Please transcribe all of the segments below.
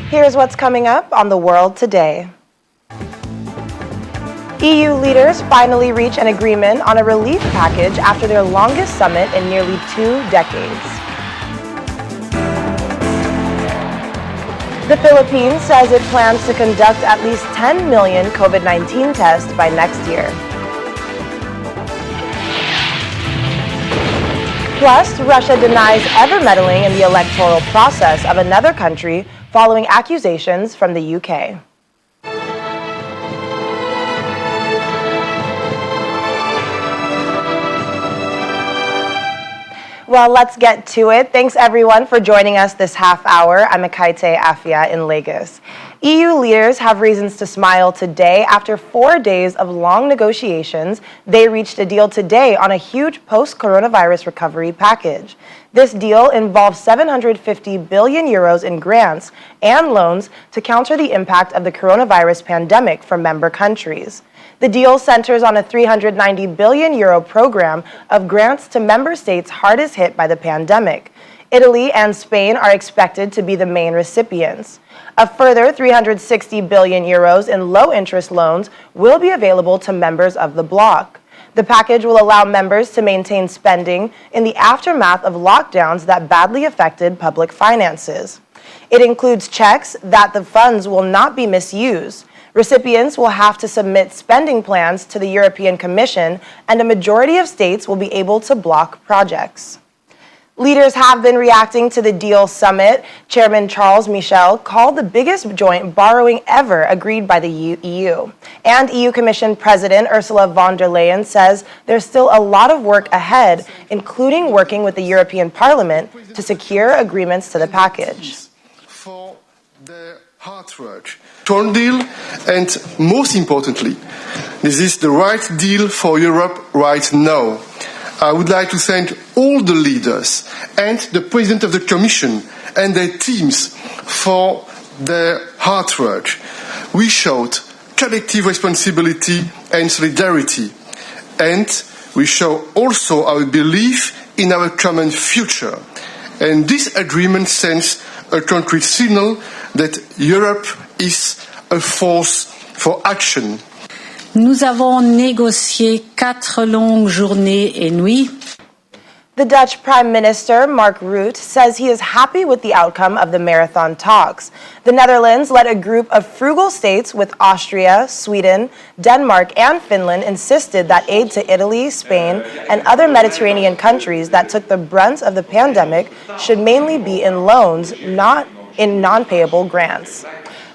Here's what's coming up on the world today. EU leaders finally reach an agreement on a relief package after their longest summit in nearly 2 decades. The Philippines says it plans to conduct at least 10 million COVID-19 tests by next year. Plus, Russia denies ever meddling in the electoral process of another country following accusations from the UK. Well, let's get to it. Thanks everyone for joining us this half hour. I'm Ekaite Afia in Lagos. EU leaders have reasons to smile today. After 4 days of long negotiations, they reached a deal today on a huge post-coronavirus recovery package. This deal involves 750 billion euros in grants and loans to counter the impact of the coronavirus pandemic for member countries. The deal centers on a 390 billion euro program of grants to member states hardest hit by the pandemic. Italy and Spain are expected to be the main recipients. A further 360 billion euros in low-interest loans will be available to members of the bloc. The package will allow members to maintain spending in the aftermath of lockdowns that badly affected public finances. It includes checks that the funds will not be misused. Recipients will have to submit spending plans to the European Commission, and a majority of states will be able to block projects. Leaders have been reacting to the deal summit. Chairman Charles Michel called the biggest joint borrowing ever agreed by the EU. And EU Commission President Ursula von der Leyen says there's still a lot of work ahead, including working with the European Parliament to secure agreements to the package. For the hard work. Strong deal, and most importantly, this is the right deal for Europe right now. I would like to thank all the leaders and the President of the Commission and their teams for their hard work. We showed collective responsibility and solidarity, and we show also our belief in our common future. And this agreement sends a concrete signal that Europe is a force for action. Nous avons négocié 4 longues journées et nuits. The Dutch Prime Minister, Mark Rutte, says he is happy with the outcome of the marathon talks. The Netherlands led a group of frugal states with Austria, Sweden, Denmark, and Finland insisted that aid to Italy, Spain, and other Mediterranean countries that took the brunt of the pandemic should mainly be in loans, not in non-payable grants.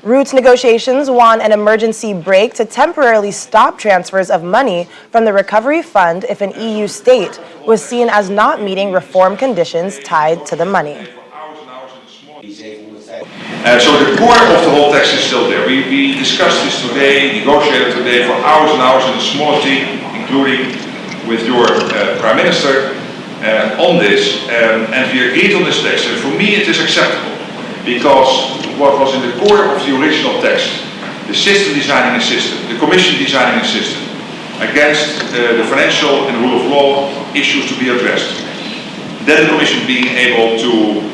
Rutte's negotiations won an emergency break to temporarily stop transfers of money from the recovery fund if an EU state was seen as not meeting reform conditions tied to the money. So the core of the whole text is still there. We discussed this today, negotiated today for hours and hours in a small team, including with your Prime Minister, on this, and we agreed on this text. And for me it is acceptable, because what was in the core of the original text, the system designing a system, the Commission designing a system, against the financial and rule of law issues to be addressed. Then the Commission being able to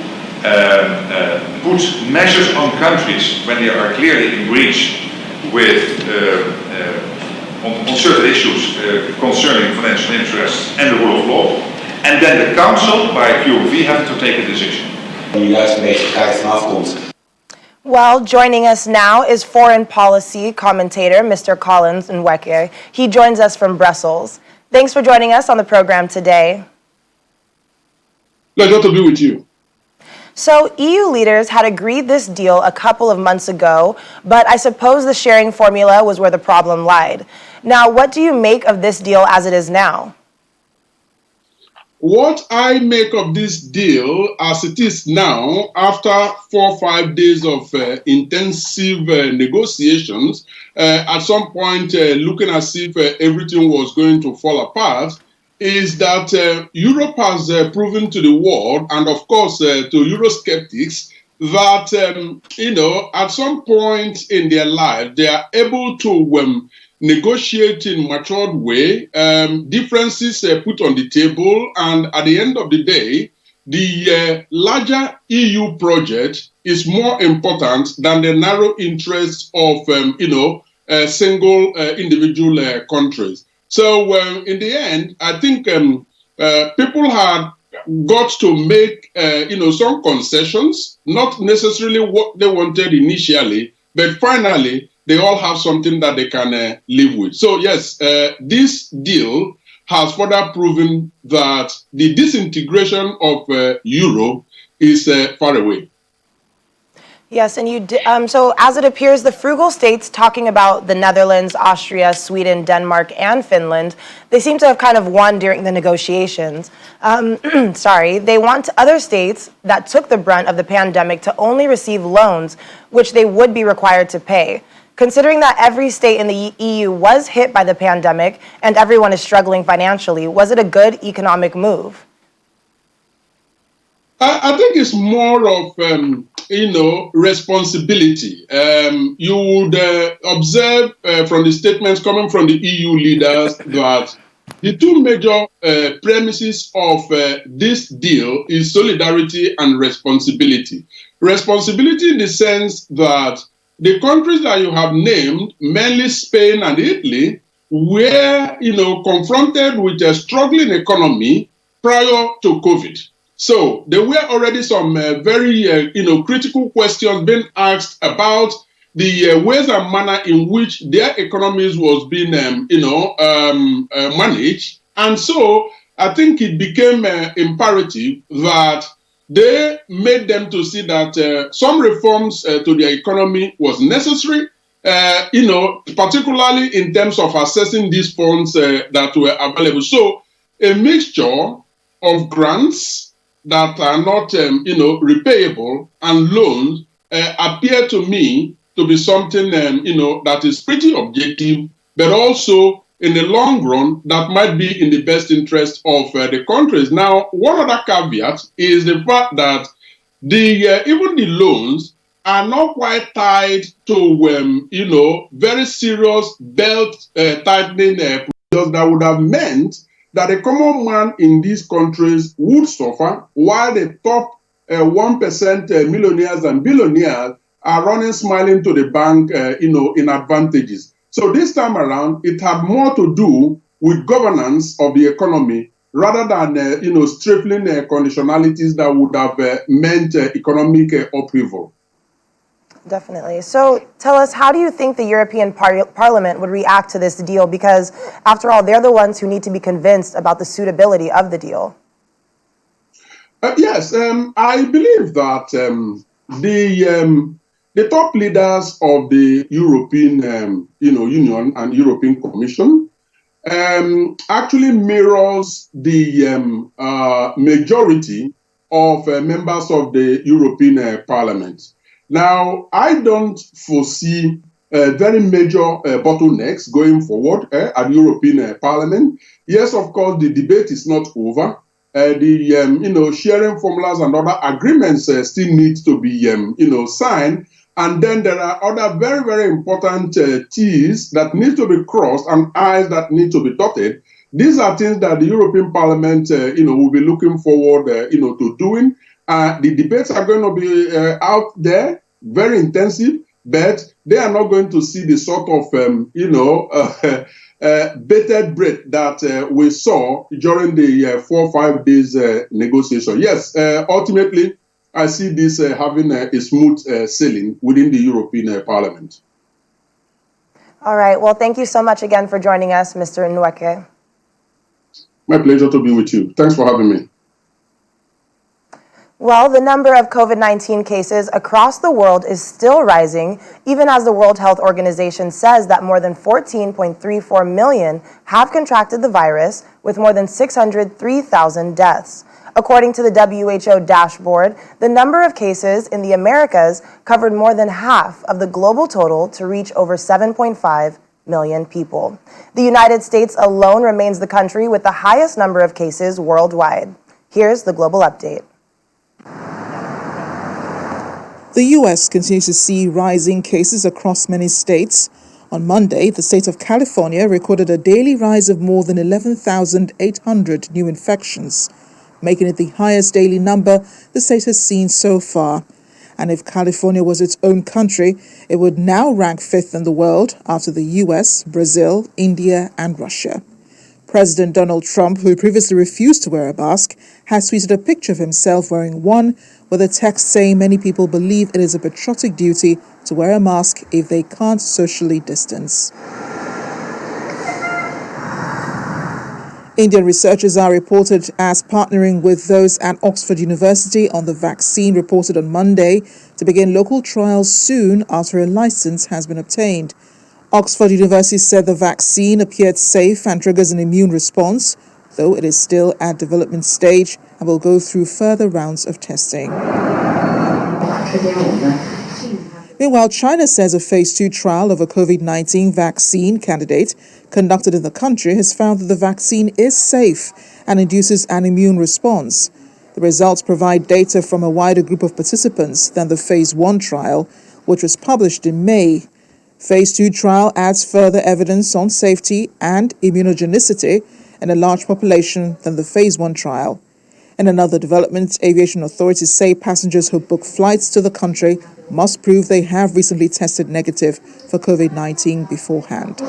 put measures on countries when they are clearly in breach with on certain issues concerning financial interests and the rule of law, and then the Council by QV having to take a decision. Well, joining us now is foreign policy commentator Mr. Collins Nweke. He joins us from Brussels. Thanks for joining us on the program today. Pleasure to be with you. So EU leaders had agreed this deal a couple of months ago, but I suppose the sharing formula was where the problem lied. Now, what do you make of this deal as it is now? What I make of this deal as it is now, after 4 or 5 days of intensive negotiations, at some point looking as if everything was going to fall apart, is that Europe has proven to the world, and of course to Eurosceptics, that, at some point in their life, they are able to negotiate in matured way, differences put on the table, and at the end of the day, the larger EU project is more important than the narrow interests of, single individual countries. So in the end, I think people had got to make, some concessions, not necessarily what they wanted initially, but finally, they all have something that they can live with. So yes, this deal has further proven that the disintegration of Europe is far away. Yes, and so as it appears, the frugal states, talking about the Netherlands, Austria, Sweden, Denmark, and Finland, they seem to have kind of won during the negotiations. They want other states that took the brunt of the pandemic to only receive loans, which they would be required to pay. Considering that every state in the EU was hit by the pandemic and everyone is struggling financially, was it a good economic move? I think it's more of, responsibility. You would observe from the statements coming from the EU leaders that the two major premises of this deal is solidarity and responsibility. Responsibility in the sense that the countries that you have named, mainly Spain and Italy, were, confronted with a struggling economy prior to COVID. So there were already some very, critical questions being asked about the ways and manner in which their economies was being, managed. And so I think it became imperative that they made them to see that some reforms to their economy was necessary, particularly in terms of assessing these funds that were available. So a mixture of grants that are not, repayable and loans appear to me to be something, that is pretty objective, but also in the long run, that might be in the best interest of the countries. Now, one other caveat is the fact that even the loans are not quite tied to, very serious belt tightening procedures that would have meant that the common man in these countries would suffer while the top 1% millionaires and billionaires are running smiling to the bank, in advantages. So this time around, it had more to do with governance of the economy rather than, stifling conditionalities that would have meant economic upheaval. Definitely. So tell us, how do you think the European Parliament would react to this deal? Because after all, they're the ones who need to be convinced about the suitability of the deal. Yes, I believe that the top leaders of the European Union and European Commission actually mirrors the majority of members of the European Parliament. Now, I don't foresee very major bottlenecks going forward at the European Parliament. Yes, of course, the debate is not over. The sharing formulas and other agreements still need to be signed. And then there are other very, very important T's that need to be crossed and I's that need to be dotted. These are things that the European Parliament will be looking forward to doing. The debates are going to be out there, very intensive, but they are not going to see the sort of, bated breath that we saw during the 4 or 5 days negotiation. Yes, ultimately, I see this having a smooth sailing within the European Parliament. All right. Well, thank you so much again for joining us, Mr. Nweke. My pleasure to be with you. Thanks for having me. Well, the number of COVID-19 cases across the world is still rising, even as the World Health Organization says that more than 14.34 million have contracted the virus, with more than 603,000 deaths. According to the WHO dashboard, the number of cases in the Americas covered more than half of the global total to reach over 7.5 million people. The United States alone remains the country with the highest number of cases worldwide. Here's the global update. The U.S. continues to see rising cases across many states. On Monday, the state of California recorded a daily rise of more than 11,800 new infections. making it the highest daily number the state has seen so far. And if California was its own country, it would now rank 5th in the world after the US, Brazil, India, and Russia. President Donald Trump, who previously refused to wear a mask, has tweeted a picture of himself wearing one with a text saying many people believe it is a patriotic duty to wear a mask if they can't socially distance. Indian researchers are reported as partnering with those at Oxford University on the vaccine reported on Monday to begin local trials soon after a license has been obtained. Oxford University said the vaccine appeared safe and triggers an immune response, though it is still at development stage and will go through further rounds of testing. Meanwhile, China says a phase 2 trial of a COVID-19 vaccine candidate conducted in the country has found that the vaccine is safe and induces an immune response. The results provide data from a wider group of participants than the phase 1 trial, which was published in May. Phase 2 trial adds further evidence on safety and immunogenicity in a large population than the phase 1 trial. In another development, aviation authorities say passengers who book flights to the country must prove they have recently tested negative for COVID-19 beforehand.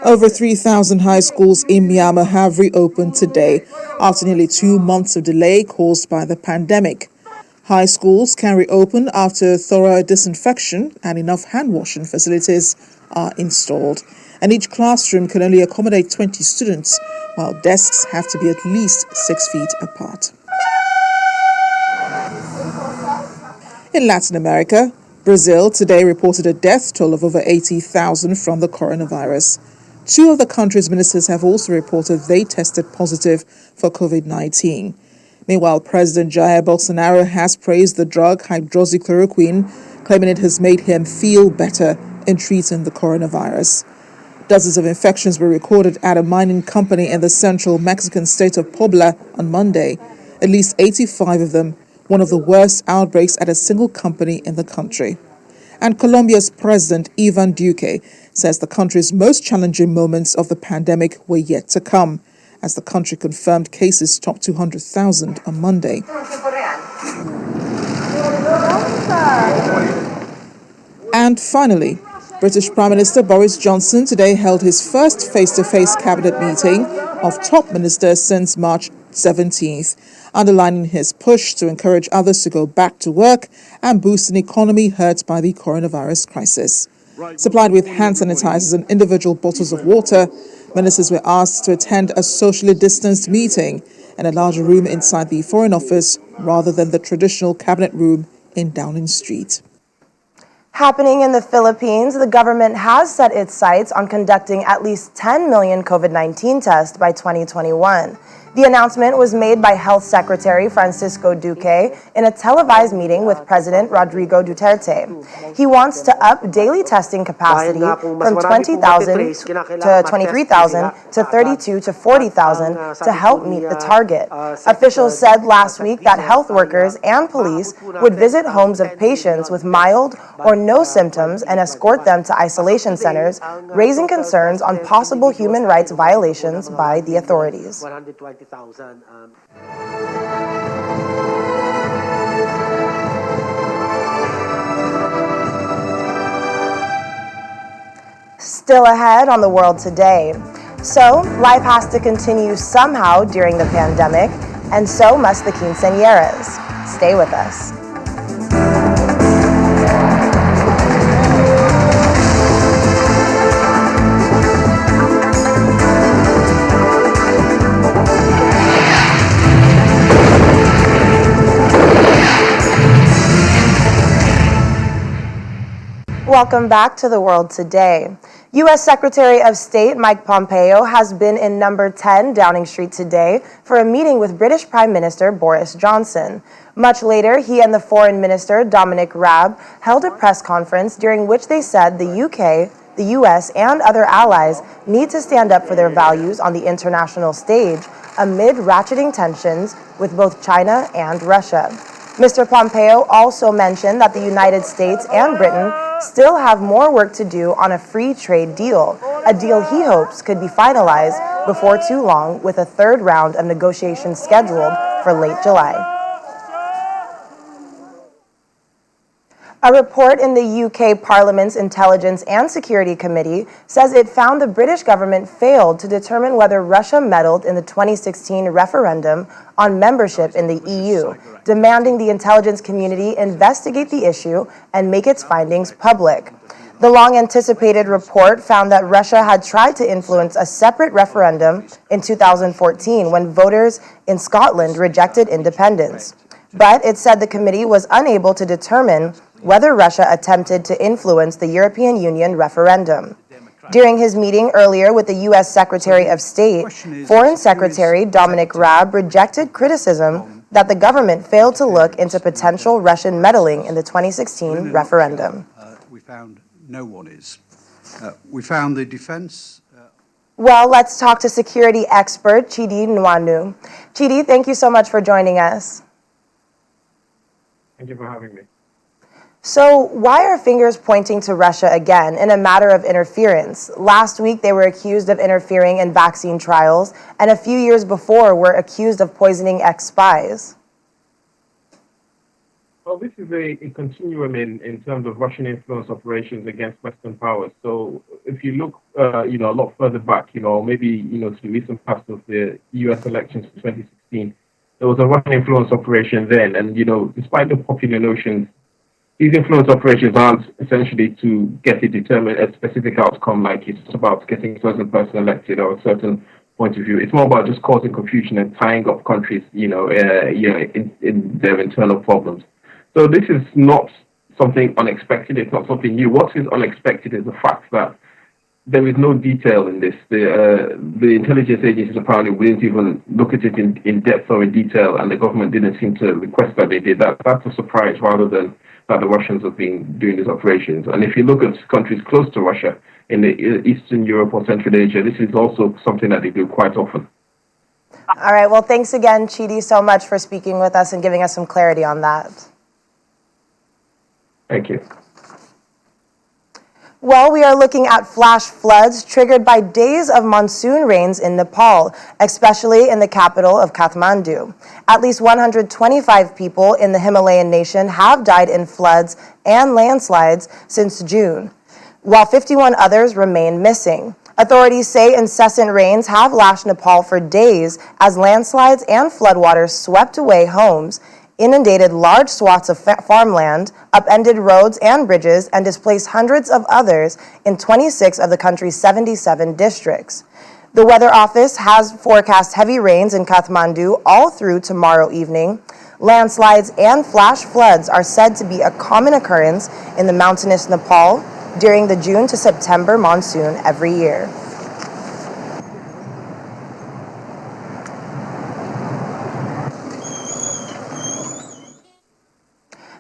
Over 3,000 high schools in Myanmar have reopened today after nearly 2 months of delay caused by the pandemic. High schools can reopen after thorough disinfection and enough hand-washing facilities are installed. And each classroom can only accommodate 20 students, while desks have to be at least 6 feet apart. In Latin America, Brazil today reported a death toll of over 80,000 from the coronavirus. 2 of the country's ministers have also reported they tested positive for COVID-19. Meanwhile, President Jair Bolsonaro has praised the drug hydroxychloroquine, claiming it has made him feel better in treating the coronavirus. Dozens of infections were recorded at a mining company in the central Mexican state of Puebla on Monday. At least 85 of them, one of the worst outbreaks at a single company in the country. And Colombia's President Ivan Duque says the country's most challenging moments of the pandemic were yet to come, as the country confirmed cases topped 200,000 on Monday. And finally, British Prime Minister Boris Johnson today held his first face-to-face cabinet meeting of top ministers since March 17th, underlining his push to encourage others to go back to work and boost an economy hurt by the coronavirus crisis. Supplied with hand sanitizers and individual bottles of water, ministers were asked to attend a socially distanced meeting in a larger room inside the Foreign Office rather than the traditional cabinet room in Downing Street. Happening in the Philippines, the government has set its sights on conducting at least 10 million COVID-19 tests by 2021. The announcement was made by Health Secretary Francisco Duque in a televised meeting with President Rodrigo Duterte. He wants to up daily testing capacity from 20,000 to 23,000 to 32 to 40,000 to help meet the target. Officials said last week that health workers and police would visit homes of patients with mild or no symptoms and escort them to isolation centers, raising concerns on possible human rights violations by the authorities. Still ahead on The World Today. So, life has to continue somehow during the pandemic, and so must the quinceaneras. Stay with us. Welcome back to The World Today. U.S. Secretary of State Mike Pompeo has been in number 10 Downing Street today for a meeting with British Prime Minister Boris Johnson. Much later, he and the Foreign Minister Dominic Raab held a press conference during which they said the UK, the U.S., and other allies need to stand up for their values on the international stage amid ratcheting tensions with both China and Russia. Mr. Pompeo also mentioned that the United States and Britain still have more work to do on a free trade deal, a deal he hopes could be finalized before too long, with a third round of negotiations scheduled for late July. A report in the UK Parliament's Intelligence and Security Committee says it found the British government failed to determine whether Russia meddled in the 2016 referendum on membership in the EU, demanding the intelligence community investigate the issue and make its findings public. The long-anticipated report found that Russia had tried to influence a separate referendum in 2014 when voters in Scotland rejected independence. But it said the committee was unable to determine whether Russia attempted to influence the European Union referendum. During his meeting earlier with the U.S. Secretary of State, Foreign Secretary Dominic Raab rejected criticism that the government failed to look into potential Russian meddling in the 2016 referendum. We found no one is. We found the defense. Well, let's talk to security expert Chidi Nwanu. Chidi, thank you so much for joining us. Thank you for having me. So why are fingers pointing to Russia again in a matter of interference? Last week, they were accused of interfering in vaccine trials, and a few years before were accused of poisoning ex-spies. Well, this is a continuum in terms of Russian influence operations against Western powers. So if you look, a lot further back, maybe, to the recent past of the U.S. elections for 2016, there was a Russian influence operation then. And, despite the popular notions, these influence operations aren't essentially to get a specific outcome, like it's about getting a certain person elected or a certain point of view. It's more about just causing confusion and tying up countries, in their internal problems. So this is not something unexpected. It's not something new. What is unexpected is the fact that there is no detail in this. The intelligence agencies apparently didn't even look at it in depth or in detail, and the government didn't seem to request that they did. That's a surprise rather than that the Russians have been doing these operations. And if you look at countries close to Russia in the Eastern Europe or Central Asia, this is also something that they do quite often. All right. Well, thanks again, Chidi, so much for speaking with us and giving us some clarity on that. Thank you. Well, we are looking at flash floods triggered by days of monsoon rains in Nepal, especially in the capital of Kathmandu. At least 125 people in the Himalayan nation have died in floods and landslides since June, while 51 others remain missing. Authorities say incessant rains have lashed Nepal for days as landslides and floodwaters swept away homes, inundated large swaths of farmland, upended roads and bridges, and displaced hundreds of others in 26 of the country's 77 districts. The Weather Office has forecast heavy rains in Kathmandu all through tomorrow evening. Landslides and flash floods are said to be a common occurrence in the mountainous Nepal during the June to September monsoon every year.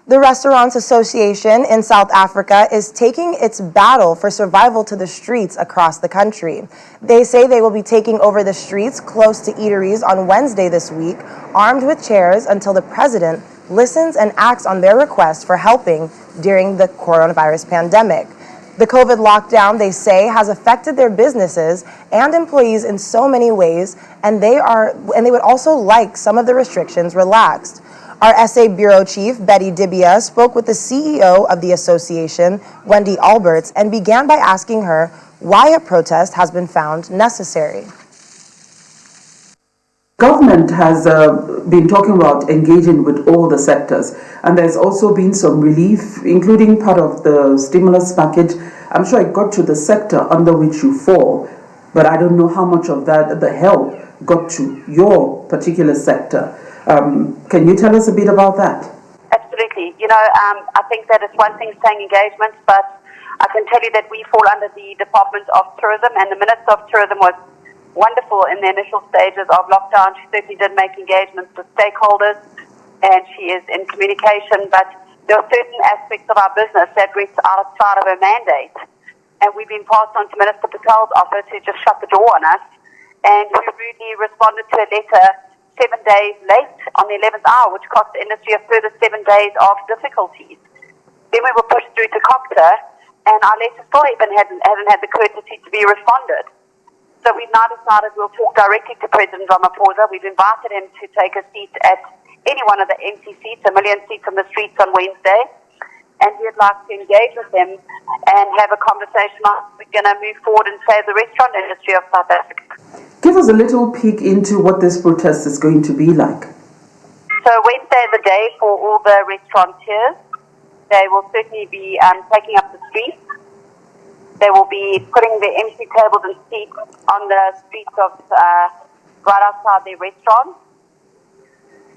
The Restaurants Association in South Africa is taking its battle for survival to the streets across the country. They say they will be taking over the streets close to eateries on Wednesday this week, armed with chairs until the president listens and acts on their request for helping during the coronavirus pandemic. The COVID lockdown, they say, has affected their businesses and employees in so many ways, and they would also like some of the restrictions relaxed. Our SA Bureau Chief, Betty Dibia, spoke with the CEO of the association, Wendy Alberts, and began by asking her why a protest has been found necessary. Government has been talking about engaging with all the sectors, and there's also been some relief, including part of the stimulus package. I'm sure it got to the sector under which you fall, but I don't know how much of that, the help, got to your particular sector. Can you tell us a bit about that? Absolutely. I think that it's one thing saying engagement, but I can tell you that we fall under the Department of Tourism, and the Minister of Tourism was wonderful in the initial stages of lockdown. She certainly did make engagements with stakeholders, and she is in communication, but there are certain aspects of our business that went outside of her mandate, and we've been passed on to Minister Patel's office, who just shut the door on us, and who rudely responded to a letter 7 days late on the 11th hour, which cost the industry a further 7 days of difficulties. Then we were pushed through to COPTA, and our letter still even hasn't had the courtesy to be responded. So we've now decided we'll talk directly to President Ramaphosa. We've invited him to take a seat at any one of the empty seats, 1 million seats on the streets on Wednesday. And we'd like to engage with him and have a conversation on how we're going to move forward and save the restaurant industry of South Africa. Give us a little peek into what this protest is going to be like. So Wednesday is the day for all the restaurateurs. They will certainly be taking up the streets. They will be putting the empty tables and seats on the streets of right outside their restaurants.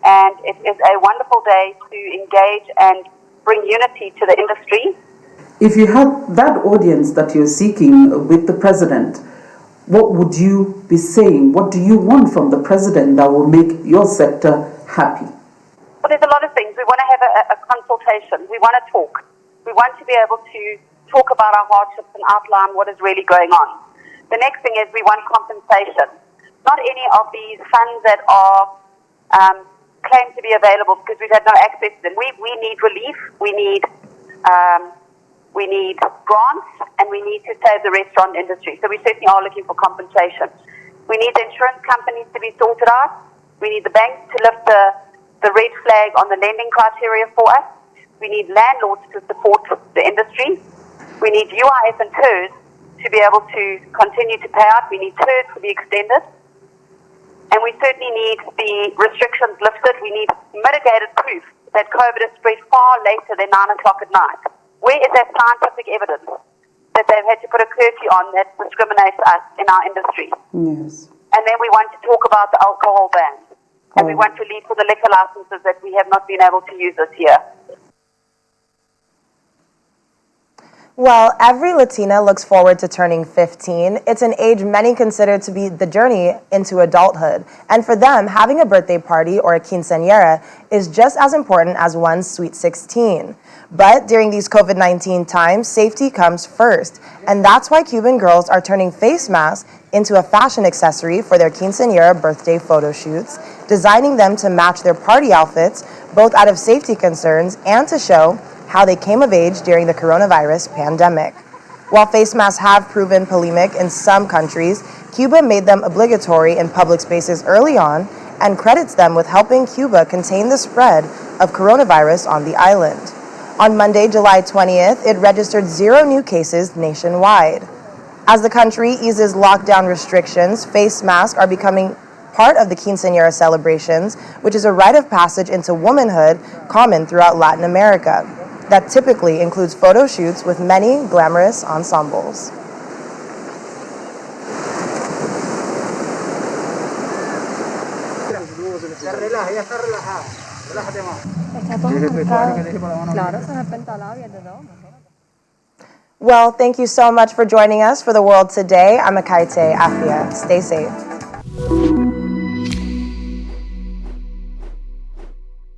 And it is a wonderful day to engage and bring unity to the industry. If you have that audience that you're seeking with the president, what would you be saying? What do you want from the president that will make your sector happy? Well, there's a lot of things. We want to have a consultation. We want to talk. We want to be able to talk about our hardships and outline what is really going on. The next thing is we want compensation. Not any of these funds that are claimed to be available because we've had no access to them. We need relief. We need grants, and we need to save the restaurant industry. So we certainly are looking for compensation. We need the insurance companies to be sorted out. We need the banks to lift the red flag on the lending criteria for us. We need landlords to support the industry. We need UIF and TERS to be able to continue to pay out. We need TERS to be extended. And we certainly need the restrictions lifted. We need mitigated proof that COVID has spread far later than 9 o'clock at night. Where is that scientific evidence that they've had to put a curfew on that discriminates us in our industry? Yes. And then we want to talk about the alcohol ban. And we want relief for the liquor licenses that we have not been able to use this year. Well, every Latina looks forward to turning 15. It's an age many consider to be the journey into adulthood. And for them, having a birthday party or a quinceanera is just as important as one's sweet 16. But during these COVID-19 times, safety comes first. And that's why Cuban girls are turning face masks into a fashion accessory for their quinceanera birthday photo shoots, designing them to match their party outfits, both out of safety concerns and to show how they came of age during the coronavirus pandemic. While face masks have proven polemic in some countries, Cuba made them obligatory in public spaces early on and credits them with helping Cuba contain the spread of coronavirus on the island. On Monday, July 20th, it registered 0 new cases nationwide. As the country eases lockdown restrictions, face masks are becoming part of the quinceanera celebrations, which is a rite of passage into womanhood common throughout Latin America. That typically includes photo shoots with many glamorous ensembles. Well, thank you so much for joining us for The World Today. I'm Akaite Afia. Stay safe.